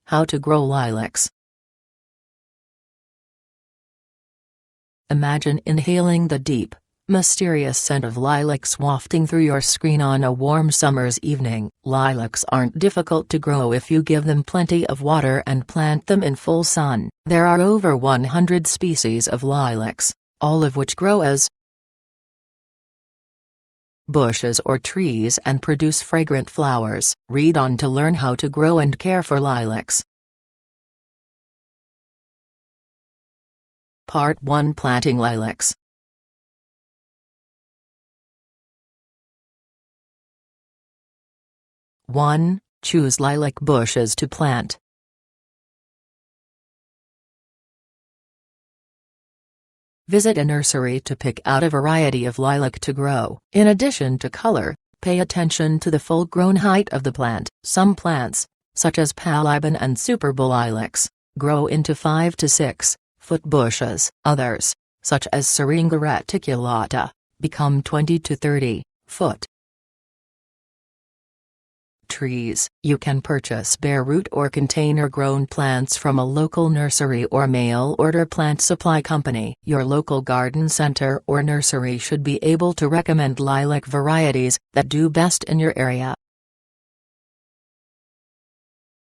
How to grow lilacs. Imagine inhaling the deep, mysterious scent of lilacs wafting through your screen on a warm summer's evening. Lilacs aren't difficult to grow if you give them plenty of water and plant them in full sun. There are over 100 species of lilacs, all of which grow as bushes or trees and produce fragrant flowers. Read on to learn how to grow and care for lilacs. Part 1: Planting lilacs. (1) Choose lilac bushes to plant. Visit a nursery to pick out a variety of lilac to grow. In addition to color, pay attention to the full-grown height of the plant. Some plants, such as Paliban and Super lilacs, grow into 5 to 6 foot bushes. Others, such as Syringa reticulata, become 20 to 30 foot trees. You can purchase bare root or container-grown plants from a local nursery or mail-order plant supply company. Your local garden center or nursery should be able to recommend lilac varieties that do best in your area.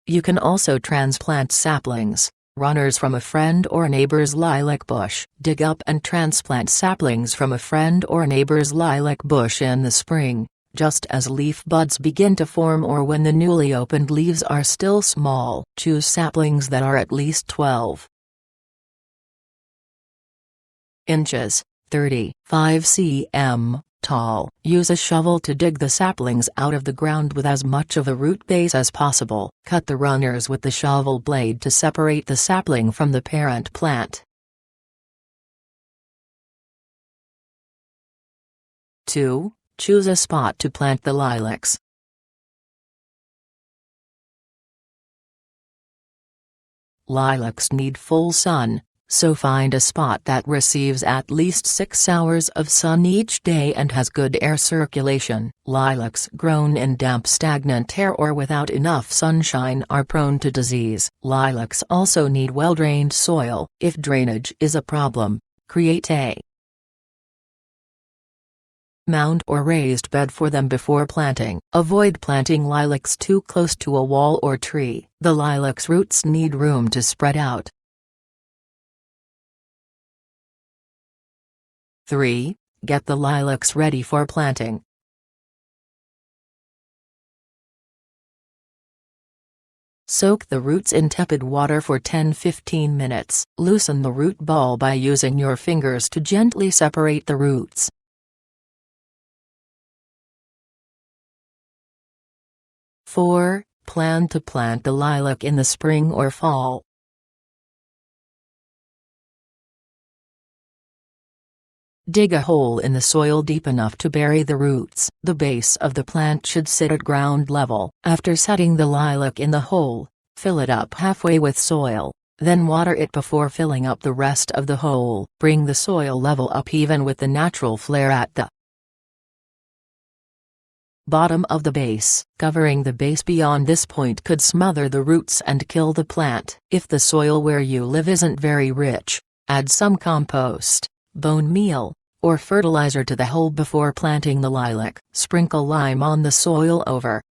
You can also transplant saplings, runners from a friend or neighbor's lilac bush. Dig up and transplant saplings from a friend or neighbor's lilac bush in the spring, just as leaf buds begin to form or when the newly opened leaves are still small. Choose saplings that are at least 12 inches, 35 cm, tall. Use a shovel to dig the saplings out of the ground with as much of a root base as possible. Cut the runners with the shovel blade to separate the sapling from the parent plant. 2. Choose a spot to plant the lilacs. Lilacs need full sun, so find a spot that receives at least 6 hours of sun each day and has good air circulation. Lilacs grown in damp stagnant air or without enough sunshine are prone to disease. Lilacs also need well-drained soil. If drainage is a problem, create a mound or raised bed for them before planting. Avoid planting lilacs too close to a wall or tree. The lilac's roots need room to spread out. 3. Get the lilacs ready for planting. Soak the roots in tepid water for 10-15 minutes. Loosen the root ball by using your fingers to gently separate the roots. 4. Plan to plant the lilac in the spring or fall. Dig a hole in the soil deep enough to bury the roots. The base of the plant should sit at ground level. After setting the lilac in the hole, fill it up halfway with soil, then water it before filling up the rest of the hole. Bring the soil level up even with the natural flare at the bottom of the base. Covering the base beyond this point could smother the roots and kill the plant. If the soil where you live isn't very rich, add some compost, bone meal, or fertilizer to the hole before planting the lilac. Sprinkle lime on the soil over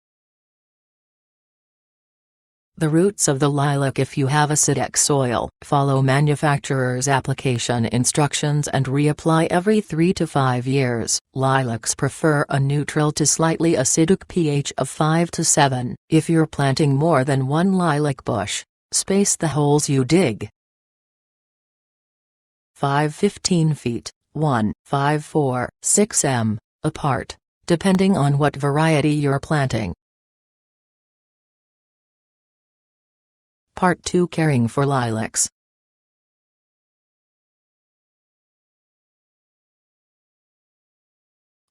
the roots of the lilac if you have acidic soil. Follow manufacturer's application instructions and reapply every 3 to 5 years. Lilacs prefer a neutral to slightly acidic pH of 5 to 7. If you're planting more than one lilac bush, space the holes you dig 5-15 feet, 1-5-4-6 m, apart, depending on what variety you're planting. Part 2: Caring for lilacs.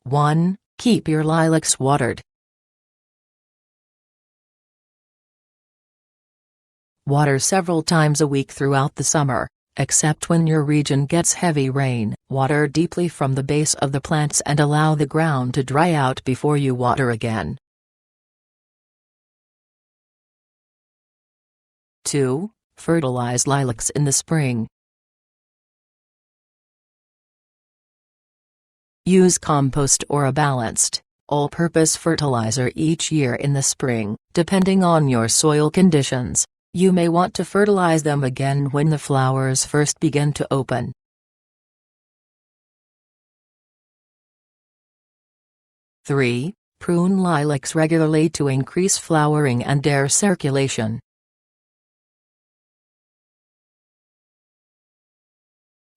(1) Keep your lilacs watered. Water several times a week throughout the summer, except when your region gets heavy rain. Water deeply from the base of the plants and allow the ground to dry out before you water again. 2. Fertilize lilacs in the spring. Use compost or a balanced, all-purpose fertilizer each year in the spring. Depending on your soil conditions, you may want to fertilize them again when the flowers first begin to open. 3. Prune lilacs regularly to increase flowering and air circulation.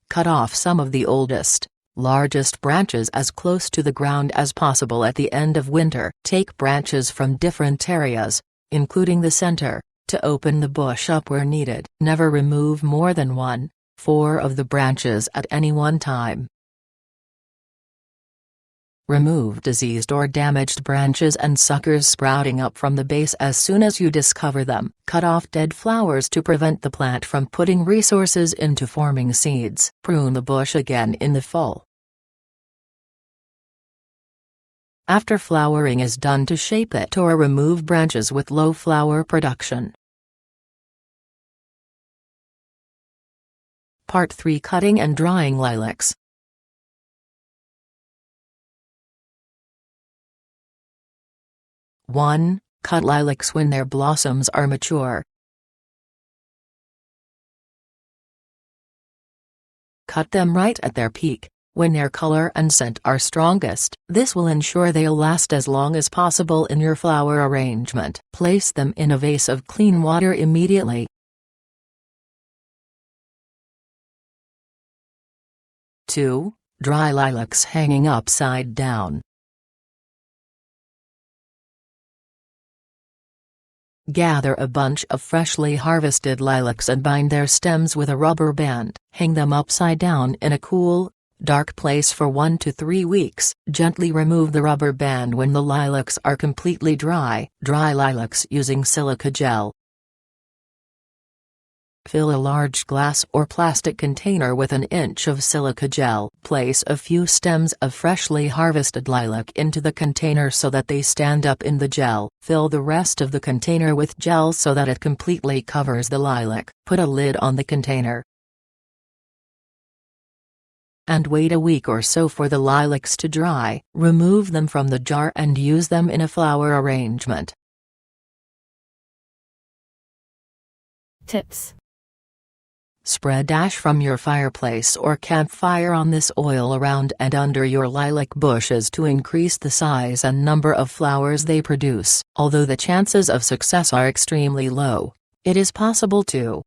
Cut off some of the oldest, largest branches as close to the ground as possible at the end of winter. Take branches from different areas, including the center, to open the bush up where needed. Never remove more than 1/4 of the branches at any one time. Remove diseased or damaged branches and suckers sprouting up from the base as soon as you discover them. Cut off dead flowers to prevent the plant from putting resources into forming seeds. Prune the bush again in the fall. After flowering is done, to shape it or remove branches with low flower production. Part 3: Cutting and drying lilacs. 1. Cut lilacs when their blossoms are mature. Cut them right at their peak, when their color and scent are strongest. This will ensure they'll last as long as possible in your flower arrangement. Place them in a vase of clean water immediately. 2. Dry lilacs hanging upside down. Gather a bunch of freshly harvested lilacs and bind their stems with a rubber band. Hang them upside down in a cool, dark place for 1 to 3 weeks. Gently remove the rubber band when the lilacs are completely dry. Dry lilacs using silica gel. Fill a large glass or plastic container with 1 inch of silica gel. Place a few stems of freshly harvested lilac into the container so that they stand up in the gel. Fill the rest of the container with gel so that it completely covers the lilac. Put a lid on the container and wait a week or so for the lilacs to dry. Remove them from the jar and use them in a flower arrangement. Tips: Spread ash from your fireplace or campfire on this oil around and under your lilac bushes to increase the size and number of flowers they produce. Although the chances of success are extremely low, it is possible to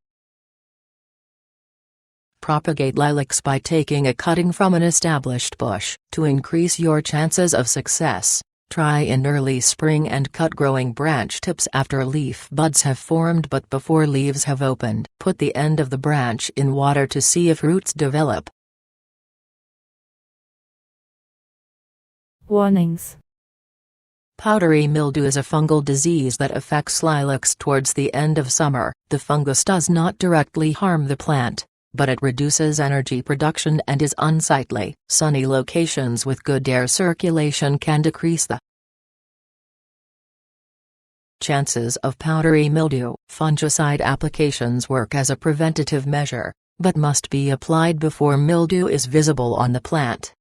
propagate lilacs by taking a cutting from an established bush. To increase your chances of success, try in early spring and cut growing branch tips after leaf buds have formed but before leaves have opened. Put the end of the branch in water to see if roots develop. Warnings: Powdery mildew is a fungal disease that affects lilacs towards the end of summer. The fungus does not directly harm the plant, but it reduces energy production and is unsightly. Sunny locations with good air circulation can decrease the chances of powdery mildew. Fungicide applications work as a preventative measure, but must be applied before mildew is visible on the plant.